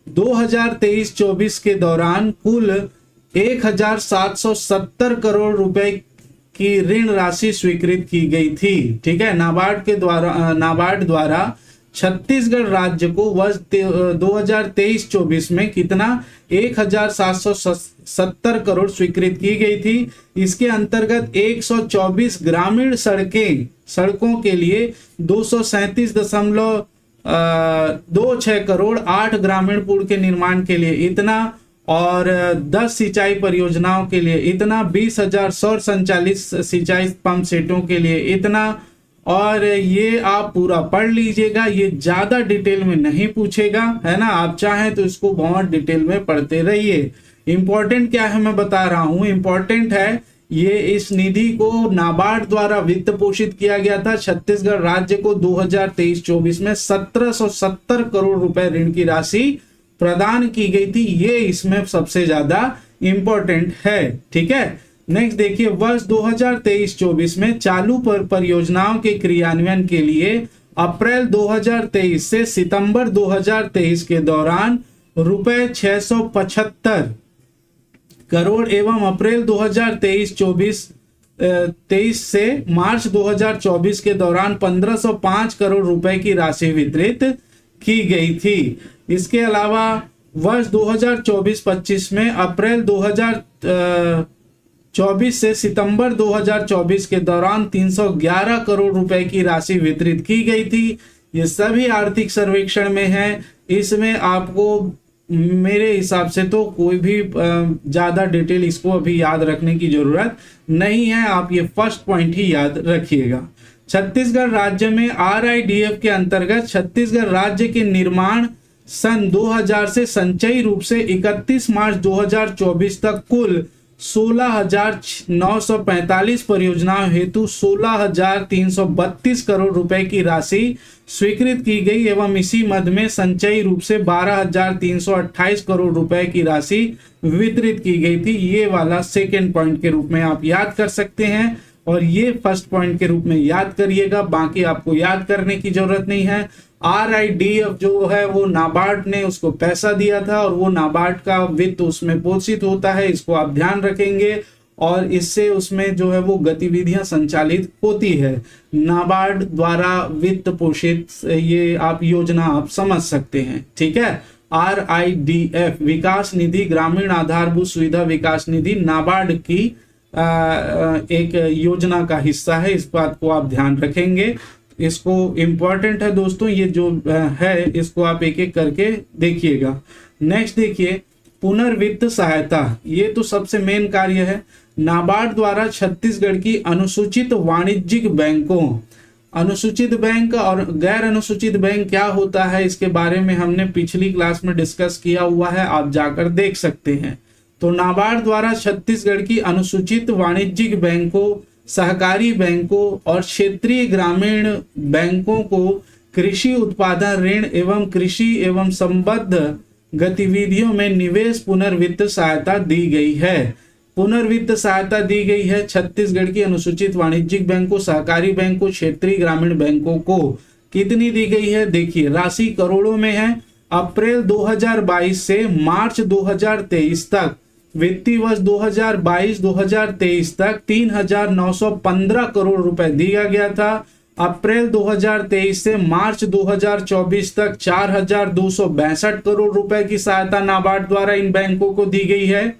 2023-24 के दौरान कुल 1770 करोड़ रुपए की ऋण राशि स्वीकृत की गई थी। ठीक है, नाबार्ड द्वारा छत्तीसगढ़ राज्य को वर्ष 2023-24 में कितना 1770 करोड़ स्वीकृत की गई थी। इसके अंतर्गत 124 ग्रामीण सड़कों के लिए 237.26 करोड़, 8 ग्रामीण पुल के निर्माण के लिए इतना और 10 सिंचाई परियोजनाओं के लिए इतना, 20,000 सौर संचालित सिंचाई पंप सेटों के लिए इतना। और ये आप पूरा पढ़ लीजिएगा, ये ज्यादा डिटेल में नहीं पूछेगा, है ना। आप चाहें तो इसको बहुत डिटेल में पढ़ते रहिए। इंपॉर्टेंट क्या है मैं बता रहा हूं, इंपॉर्टेंट है ये इस निधि को नाबार्ड द्वारा वित्त पोषित किया गया था। छत्तीसगढ़ राज्य को 2023-24 में 1770 करोड़ रुपए ऋण की राशि प्रदान की गई थी। ये इसमें सबसे ज्यादा इंपॉर्टेंट है। ठीक है, नेक्स्ट देखिए, वर्ष 2023-24 में चालू परियोजनाओं के क्रियान्वयन के लिए अप्रैल 2023 से सितंबर 2023 के दौरान रुपए 675 करोड़ एवं अप्रैल 2023 से मार्च 2024 के दौरान 1505 करोड़ रुपए की राशि वितरित की गई थी। इसके अलावा वर्ष 2024-25 में अप्रैल 2024 से सितंबर 2024 के दौरान 311 करोड़ रुपए की राशि वितरित की गई थी। ये सभी आर्थिक सर्वेक्षण में है। इसमें आपको मेरे हिसाब से तो कोई भी ज्यादा डिटेल इसको अभी याद रखने की जरूरत नहीं है। आप ये फर्स्ट पॉइंट ही याद रखिएगा। छत्तीसगढ़ राज्य में RIDF के अंतर्गत छत्तीसगढ़ राज्य के निर्माण सन 2000 से संचयी रूप से 31 मार्च 2024 तक कुल 16,945 परियोजनाओं हेतु 16,332 करोड़ रुपए की राशि स्वीकृत की गई एवं इसी मद में संचयी रूप से 12,328 करोड़ रुपए की राशि वितरित की गई थी। ये वाला सेकेंड पॉइंट के रूप में आप याद कर सकते हैं और ये फर्स्ट पॉइंट के रूप में याद करिएगा, बाकी आपको याद करने की जरूरत नहीं है। RIDF जो है वो नाबार्ड ने उसको पैसा दिया था और वो नाबार्ड का वित्त उसमें पोषित होता है, इसको आप ध्यान रखेंगे और इससे उसमें जो है वो गतिविधियां संचालित होती है। नाबार्ड द्वारा वित्त पोषित ये आप योजना आप समझ सकते हैं, ठीक है। RIDF विकास निधि, ग्रामीण आधारभूत सुविधा विकास निधि, नाबार्ड की एक योजना का हिस्सा है, इस बात को आप ध्यान रखेंगे। इसको इम्पोर्टेंट है दोस्तों, ये जो है इसको आप एक एक करके देखिएगा। नेक्स्ट देखिए पुनर्वित्त सहायता, ये तो सबसे मेन कार्य है। नाबार्ड द्वारा छत्तीसगढ़ की अनुसूचित वाणिज्यिक बैंकों, अनुसूचित बैंक और गैर अनुसूचित बैंक क्या होता है इसके बारे में हमने पिछली क्लास में डिस्कस किया हुआ है, आप जाकर देख सकते हैं। तो नाबार्ड द्वारा छत्तीसगढ़ की अनुसूचित वाणिज्यिक बैंकों, सहकारी बैंकों और क्षेत्रीय ग्रामीण बैंकों को कृषि उत्पादन ऋण एवं कृषि एवं संबद्ध गतिविधियों में निवेश पुनर्वित्त सहायता दी गई है। पुनर्वित्त सहायता दी गई है छत्तीसगढ़ की अनुसूचित वाणिज्यिक बैंकों, सहकारी बैंकों, क्षेत्रीय ग्रामीण बैंकों को। कितनी दी गई है देखिए, राशि करोड़ों में है। अप्रैल 2022 से मार्च 2023 तक, वित्तीय वर्ष 2022-2023 तक 3,915 करोड़ रुपए दिया गया था। अप्रैल 2023 से मार्च 2024 तक 4,262 करोड़ रुपए की सहायता नाबार्ड द्वारा इन बैंकों को दी गई है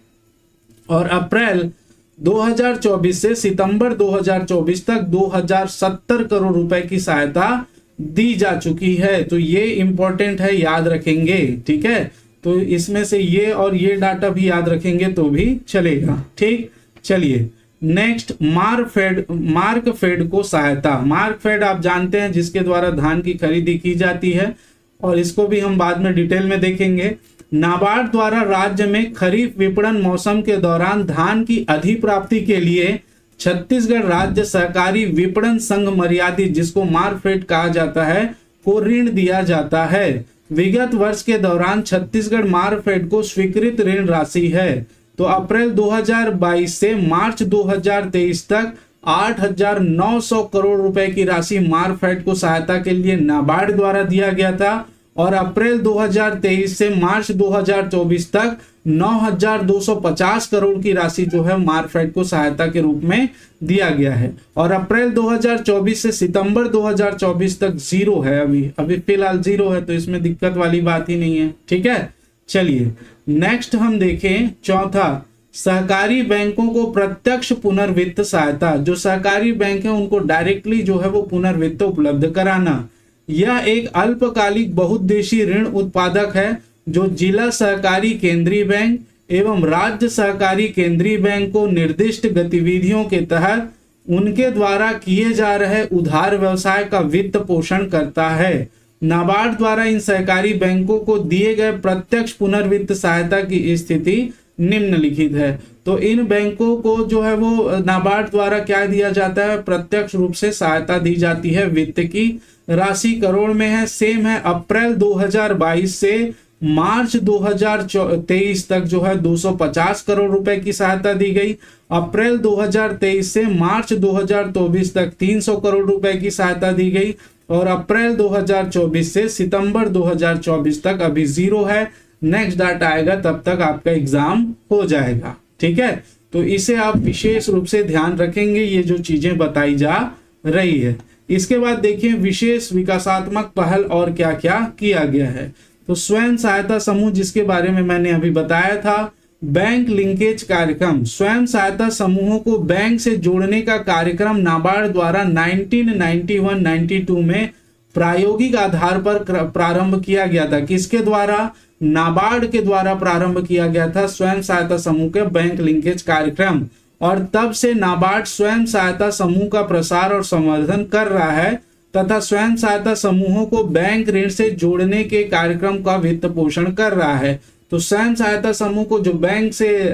और अप्रैल 2024 से सितंबर 2024 तक 2,070 करोड़ रुपए की सहायता दी जा चुकी है। तो ये इंपॉर्टेंट है, याद रखेंगे, ठीक है। तो इसमें से ये और ये डाटा भी याद रखेंगे तो भी चलेगा, ठीक। चलिए नेक्स्ट, मार्कफेड को सहायता। मार्कफेड आप जानते हैं जिसके द्वारा धान की खरीदी की जाती है और इसको भी हम बाद में डिटेल में देखेंगे। नाबार्ड द्वारा राज्य में खरीफ विपणन मौसम के दौरान धान की अधिप्राप्ति के लिए छत्तीसगढ़ राज्य सहकारी विपणन संघ मर्यादित, जिसको मार्कफेड कहा जाता है, को ऋण दिया जाता है। विगत वर्ष के दौरान छत्तीसगढ़ मार्कफेड को स्वीकृत ऋण राशि है। तो अप्रैल 2022 से मार्च 2023 तक 8,900 करोड़ रुपए की राशि मार्कफेड को सहायता के लिए नाबार्ड द्वारा दिया गया था और अप्रैल 2023 से मार्च 2024 तक 9,250 करोड़ की राशि जो है मार्कफेड को सहायता के रूप में दिया गया है और अप्रैल 2024 से सितंबर 2024 तक जीरो है। अभी फिलहाल जीरो है, तो इसमें दिक्कत वाली बात ही नहीं है, ठीक है। चलिए नेक्स्ट हम देखें चौथा, सहकारी बैंकों को प्रत्यक्ष पुनर्वित्त सहायता। जो सहकारी बैंक है उनको डायरेक्टली जो है वो पुनर्वित्त उपलब्ध कराना। यह एक अल्पकालिक बहुउद्देशीय ऋण उत्पादक है जो जिला सहकारी केंद्रीय बैंक एवं राज्य सहकारी केंद्रीय बैंक को निर्दिष्ट गतिविधियों के तहत उनके द्वारा किए जा रहे उधार व्यवसाय का वित्त पोषण करता है। नाबार्ड द्वारा इन सहकारी बैंकों को दिए गए प्रत्यक्ष पुनर्वित्त सहायता की स्थिति निम्नलिखित है। तो इन बैंकों को जो है वो नाबार्ड द्वारा क्या दिया जाता है, प्रत्यक्ष रूप से सहायता दी जाती है। वित्त की राशि करोड़ में है, सेम है। अप्रैल 2022 से मार्च 2023 तक जो है 250 करोड़ रुपए की सहायता दी गई। अप्रैल 2023 से मार्च 2024 तक 300 करोड़ रुपए की सहायता दी गई और अप्रैल 2024 से सितंबर 2024 तक अभी जीरो है। नेक्स्ट डाटा आएगा तब तक आपका एग्जाम हो जाएगा, ठीक है। तो इसे आप विशेष रूप से ध्यान रखेंगे, ये जो चीजें बताई जा रही है। इसके बाद देखिए विशेष विकासात्मक पहल और क्या क्या किया गया है। तो स्वयं सहायता समूह, जिसके बारे में मैंने अभी बताया था। बैंक लिंकेज कार्यक्रम, स्वयं सहायता समूहों को बैंक से जोड़ने का कार्यक्रम नाबार्ड द्वारा 1991-92 में प्रायोगिक आधार पर प्रारंभ किया गया था। किसके द्वारा? नाबार्ड के द्वारा प्रारंभ किया गया था स्वयं सहायता समूह के बैंक लिंकेज कार्यक्रम। और तब से नाबार्ड स्वयं सहायता समूह का प्रसार और संवर्धन कर रहा है तथा स्वयं सहायता समूहों को बैंक ऋण से जोड़ने के कार्यक्रम का वित्त पोषण कर रहा है। तो स्वयं सहायता समूह को जो बैंक से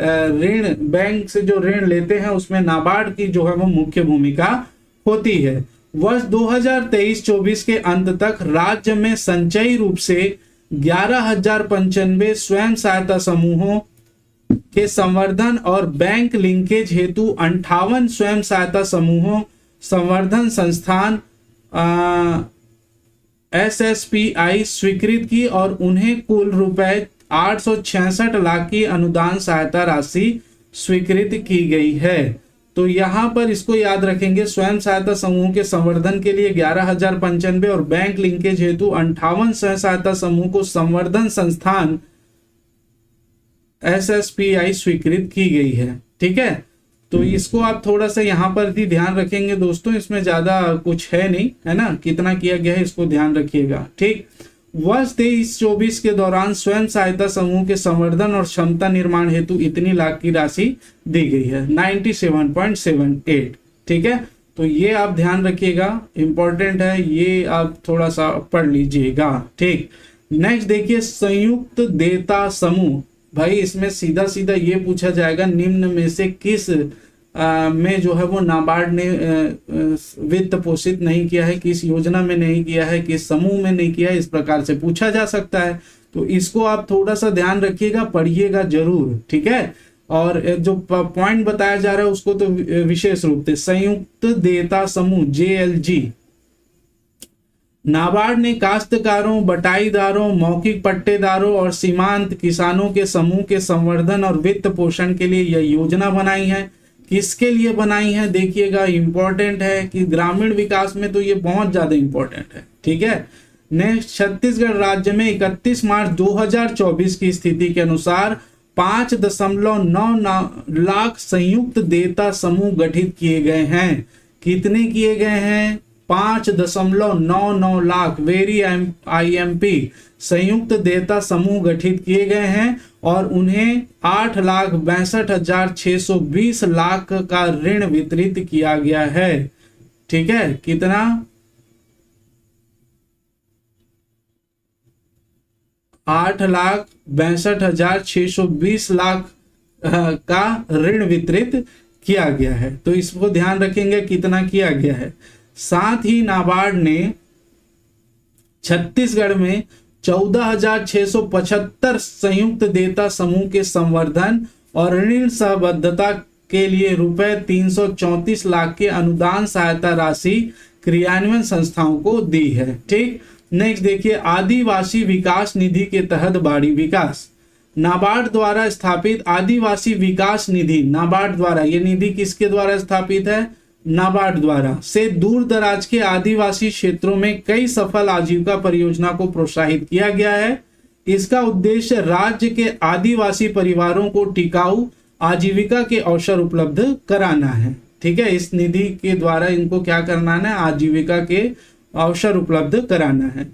जो ऋण लेते हैं उसमें नाबार्ड की जो है वो मुख्य भूमिका होती है। वर्ष 2023-24 के अंत तक राज्य में संचयी रूप से 11,095 स्वयं सहायता समूहों के संवर्धन और बैंक लिंकेज हेतु 58 स्वयं सहायता समूहों संवर्धन संस्थान SSPI स्वीकृत की और उन्हें कुल रुपए 866 लाख की अनुदान सहायता राशि स्वीकृत की गई है। तो यहाँ पर इसको याद रखेंगे, स्वयं सहायता समूह के संवर्धन के लिए 11,095 और बैंक लिंकेज हेतु 58 स्वयं सहायता समूह को संवर्धन संस्थान SSPI स्वीकृत की गई है। ठीक है, तो इसको आप थोड़ा सा यहाँ पर भी ध्यान रखेंगे दोस्तों, इसमें ज्यादा कुछ है नहीं, है ना, कितना किया गया है इसको ध्यान रखिएगा। ठीक, वर्ष 23-24 के दौरान स्वयं सहायता समूह के संवर्धन और क्षमता निर्माण हेतु इतनी लाख की राशि दी गई है 97.78। ठीक है, तो ये आप ध्यान रखिएगा, इंपॉर्टेंट है, ये आप थोड़ा सा पढ़ लीजिएगा। ठीक, नेक्स्ट देखिए संयुक्त देयता समूह। भाई इसमें सीधा सीधा ये पूछा जाएगा निम्न में से किस में जो है वो नाबार्ड ने वित्त पोषित नहीं किया है, किस योजना में नहीं किया है, किस समूह में नहीं किया है, इस प्रकार से पूछा जा सकता है। तो इसको आप थोड़ा सा ध्यान रखिएगा, पढ़िएगा जरूर। ठीक है, और जो पॉइंट बताया जा रहा है उसको तो विशेष रूप से संयुक्त देयता समूह JLG नाबार्ड ने काश्तकारों, बटाईदारों, मौखिक पट्टेदारों और सीमांत किसानों के समूह के संवर्धन और वित्त पोषण के लिए यह योजना बनाई है। किसके लिए बनाई है देखिएगा, इंपॉर्टेंट है कि ग्रामीण विकास में तो ये बहुत ज्यादा इंपॉर्टेंट है। ठीक है, नेक्स्ट छत्तीसगढ़ राज्य में 31 मार्च 2024 की स्थिति के अनुसार 5.9 लाख संयुक्त देयता समूह गठित किए गए हैं। कितने किए गए हैं? 5.99 लाख वेरी IMP संयुक्त देयता समूह गठित किए गए हैं और उन्हें 8,62,620 लाख का ऋण वितरित किया गया है। ठीक है, कितना? 8,62,620 लाख का ऋण वितरित किया गया है। तो इसको ध्यान रखेंगे कितना किया गया है। साथ ही नाबार्ड ने छत्तीसगढ़ में 14,675 संयुक्त देयता समूह के संवर्धन और ऋण सहबद्धता के लिए रुपए 334 लाख के अनुदान सहायता राशि क्रियान्वयन संस्थाओं को दी है। ठीक, नेक्स्ट देखिए आदिवासी विकास निधि के तहत बाड़ी विकास। नाबार्ड द्वारा स्थापित आदिवासी विकास निधि, नाबार्ड द्वारा, ये निधि किसके द्वारा स्थापित है? नाबार्ड द्वारा से दूर दराज के आदिवासी क्षेत्रों में कई सफल आजीविका परियोजना को प्रोत्साहित किया गया है। इसका उद्देश्य राज्य के आदिवासी परिवारों को टिकाऊ आजीविका के अवसर उपलब्ध कराना है। ठीक है, इस निधि के द्वारा इनको क्या करना है? आजीविका के अवसर उपलब्ध कराना है।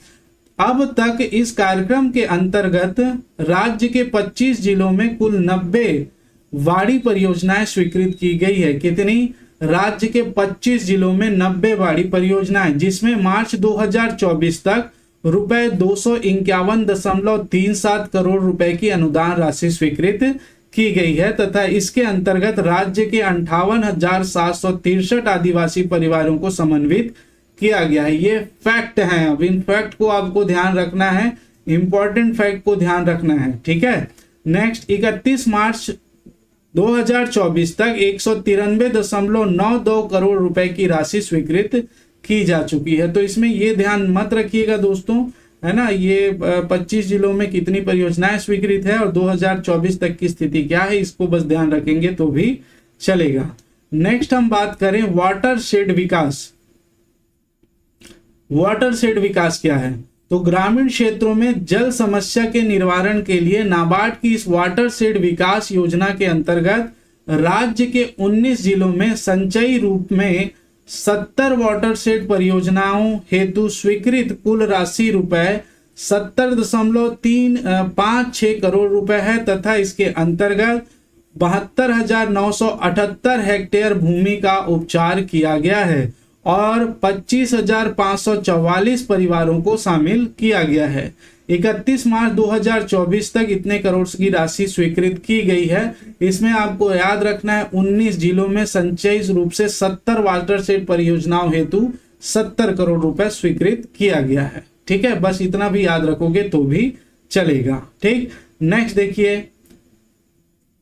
अब तक इस कार्यक्रम के अंतर्गत राज्य के 25 जिलों में कुल 90 वाड़ी परियोजनाएं स्वीकृत की गई है। कितनी? राज्य के 25 जिलों में 90 वाड़ी परियोजनाएं, जिसमें मार्च 2024 तक रुपए 251.37 करोड़ रुपए की अनुदान राशि स्वीकृत की गई है तथा इसके अंतर्गत राज्य के 58,763 आदिवासी परिवारों को समन्वित किया गया है। ये फैक्ट है, अब इन फैक्ट को आपको ध्यान रखना है, इंपॉर्टेंट फैक्ट को ध्यान रखना है। ठीक है, नेक्स्ट 31 मार्च 2024 तक 193.92 करोड़ रुपए की राशि स्वीकृत की जा चुकी है। तो इसमें ये ध्यान मत रखिएगा दोस्तों, है ना, ये 25 जिलों में कितनी परियोजनाएं स्वीकृत है और 2024 तक की स्थिति क्या है, इसको बस ध्यान रखेंगे तो भी चलेगा। नेक्स्ट हम बात करें वाटर शेड विकास। वाटर शेड विकास क्या है? तो ग्रामीण क्षेत्रों में जल समस्या के निवारण के लिए नाबार्ड की इस वाटर शेड विकास योजना के अंतर्गत राज्य के 19 जिलों में संचयी रूप में 70 वाटर शेड परियोजनाओं हेतु स्वीकृत कुल राशि रुपए 70.356 करोड़ रुपए है तथा इसके अंतर्गत 72,978 हेक्टेयर भूमि का उपचार किया गया है और 25,544 परिवारों को शामिल किया गया है। 31 मार्च 2024 तक इतने करोड़ की राशि स्वीकृत की गई है। इसमें आपको याद रखना है 19 जिलों में संचयी रूप से 70 वाटरशेड परियोजनाओं हेतु 70 करोड़ रुपए स्वीकृत किया गया है। ठीक है, बस इतना भी याद रखोगे तो भी चलेगा। ठीक, नेक्स्ट देखिए,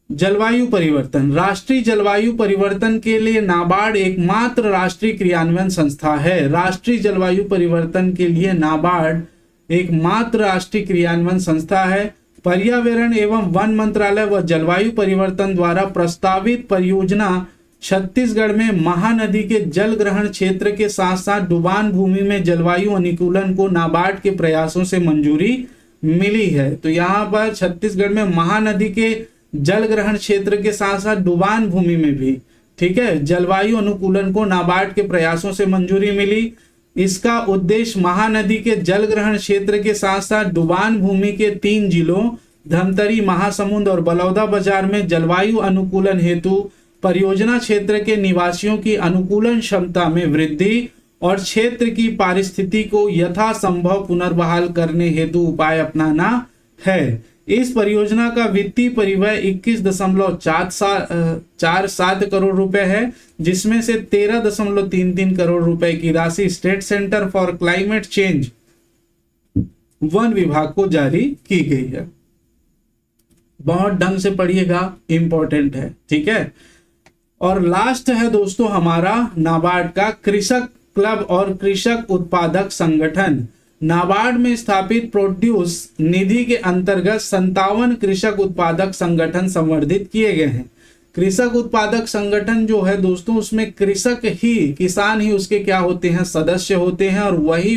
जलवायु परिवर्तन। राष्ट्रीय जलवायु परिवर्तन के लिए नाबार्ड एकमात्र राष्ट्रीय क्रियान्वयन संस्था है। राष्ट्रीय जलवायु परिवर्तन के लिए नाबार्ड एकमात्र राष्ट्रीय क्रियान्वयन संस्था है। पर्यावरण एवं वन मंत्रालय व जलवायु परिवर्तन द्वारा प्रस्तावित परियोजना छत्तीसगढ़ में महानदी के जल ग्रहण क्षेत्र के साथ साथ डुबान भूमि में जलवायु अनुकूलन को नाबार्ड के प्रयासों से मंजूरी मिली है। तो यहाँ पर छत्तीसगढ़ में महानदी के जल ग्रहण क्षेत्र के साथ साथ डुबान भूमि में भी, ठीक है, जलवायु अनुकूलन को नाबार्ड के प्रयासों से मंजूरी मिली। इसका उद्देश्य महानदी के जल ग्रहण क्षेत्र के साथ साथ डुबान भूमि के 3 जिलों धमतरी, महासमुंद और बलौदाबाजार में जलवायु अनुकूलन हेतु परियोजना क्षेत्र के निवासियों की अनुकूलन क्षमता में वृद्धि और क्षेत्र की पारिस्थिति को यथासंभव पुनर्बहाल करने हेतु उपाय अपनाना है। इस परियोजना का वित्तीय परिव्यय 21.47 करोड़ रुपए है, जिसमें से 13.33 करोड़ रुपए की राशि state centre for climate change one विभाग को जारी की गई है। बहुत ढंग से पढ़िएगा, इंपॉर्टेंट है। ठीक है, और लास्ट है दोस्तों हमारा नाबार्ड का कृषक क्लब और कृषक उत्पादक संगठन। नाबार्ड में स्थापित प्रोड्यूस निधि के अंतर्गत 57 कृषक उत्पादक संगठन संवर्धित किए गए हैं। कृषक उत्पादक संगठन जो है दोस्तों, उसमें कृषक ही, किसान ही उसके क्या होते हैं, सदस्य होते हैं, और वही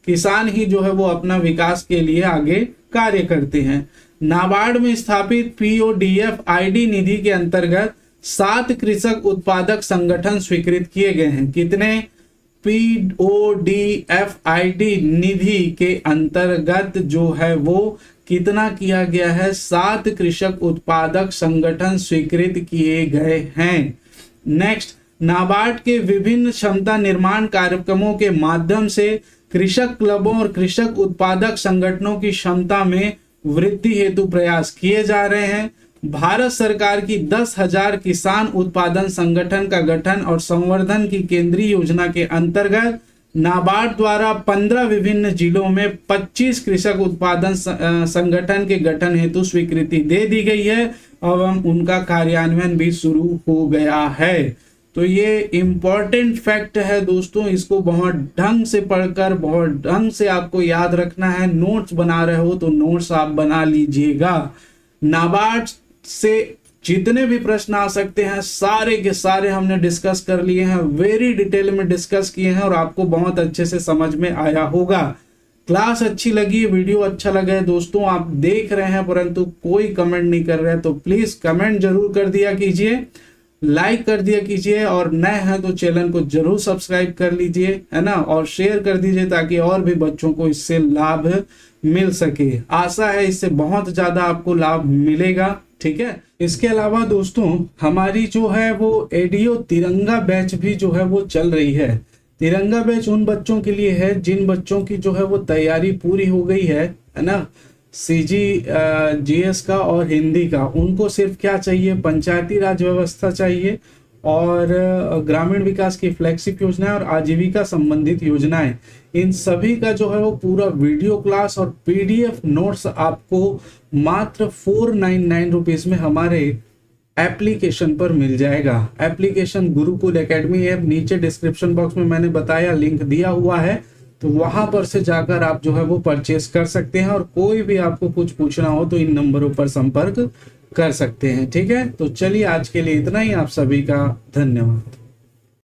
किसान ही जो है वो अपना विकास के लिए आगे कार्य करते हैं। नाबार्ड में स्थापित PODFID निधि के अंतर्गत 7 कृषक उत्पादक संगठन स्वीकृत किए गए हैं। कितने? PODFID निधि के अंतर्गत जो है वो कितना किया गया है? 7 कृषक उत्पादक संगठन स्वीकृत किए गए हैं। नेक्स्ट, नाबार्ड के विभिन्न क्षमता निर्माण कार्यक्रमों के माध्यम से कृषक क्लबों और कृषक उत्पादक संगठनों की क्षमता में वृद्धि हेतु प्रयास किए जा रहे हैं। भारत सरकार की 10,000 किसान उत्पादन संगठन का गठन और संवर्धन की केंद्रीय योजना के अंतर्गत नाबार्ड द्वारा 15 विभिन्न जिलों में 25 कृषक उत्पादन संगठन के गठन हेतु स्वीकृति दे दी गई है एवं उनका कार्यान्वयन भी शुरू हो गया है। तो ये इंपॉर्टेंट फैक्ट है दोस्तों, इसको बहुत ढंग से पढ़कर बहुत ढंग से आपको याद रखना है। नोट्स बना रहे हो तो नोट्स आप बना लीजिएगा। नाबार्ड से जितने भी प्रश्न आ सकते हैं सारे के सारे हमने डिस्कस कर लिए हैं, वेरी डिटेल में डिस्कस किए हैं और आपको बहुत अच्छे से समझ में आया होगा। क्लास अच्छी लगी, वीडियो अच्छा लगा है दोस्तों, आप देख रहे हैं परंतु कोई कमेंट नहीं कर रहे हैं तो प्लीज कमेंट जरूर कर दिया कीजिए, लाइक कर दिया कीजिए, और नए हैं तो चैनल को जरूर सब्सक्राइब कर लीजिए, है ना, और शेयर कर दीजिए ताकि और भी बच्चों को इससे लाभ मिल सके। आशा है इससे बहुत ज्यादा आपको लाभ मिलेगा। ठीक है, इसके अलावा दोस्तों हमारी जो है वो एडीओ तिरंगा बैच भी जो है वो चल रही है। तिरंगा बैच उन बच्चों के लिए है जिन बच्चों की जो है वो तैयारी पूरी हो गई है ना, CG GS का और हिंदी का। उनको सिर्फ क्या चाहिए? पंचायती राज व्यवस्था चाहिए और ग्रामीण विकास की फ्लैगशिप योजना और आजीविका संबंधित योजनाएं, इन सभी का जो है वो पूरा वीडियो क्लास और PDF नोट्स आपको मात्र 499 रुपीज में हमारे एप्लीकेशन पर मिल जाएगा। एप्लीकेशन गुरुकुल एकेडमी ऐप, नीचे डिस्क्रिप्शन बॉक्स में मैंने बताया लिंक दिया हुआ है, तो वहां पर से जाकर आप जो है वो परचेस कर सकते हैं। और कोई भी आपको कुछ पूछना हो तो इन नंबरों पर संपर्क कर सकते हैं। ठीक है, तो चलिए आज के लिए इतना ही। आप सभी का धन्यवाद।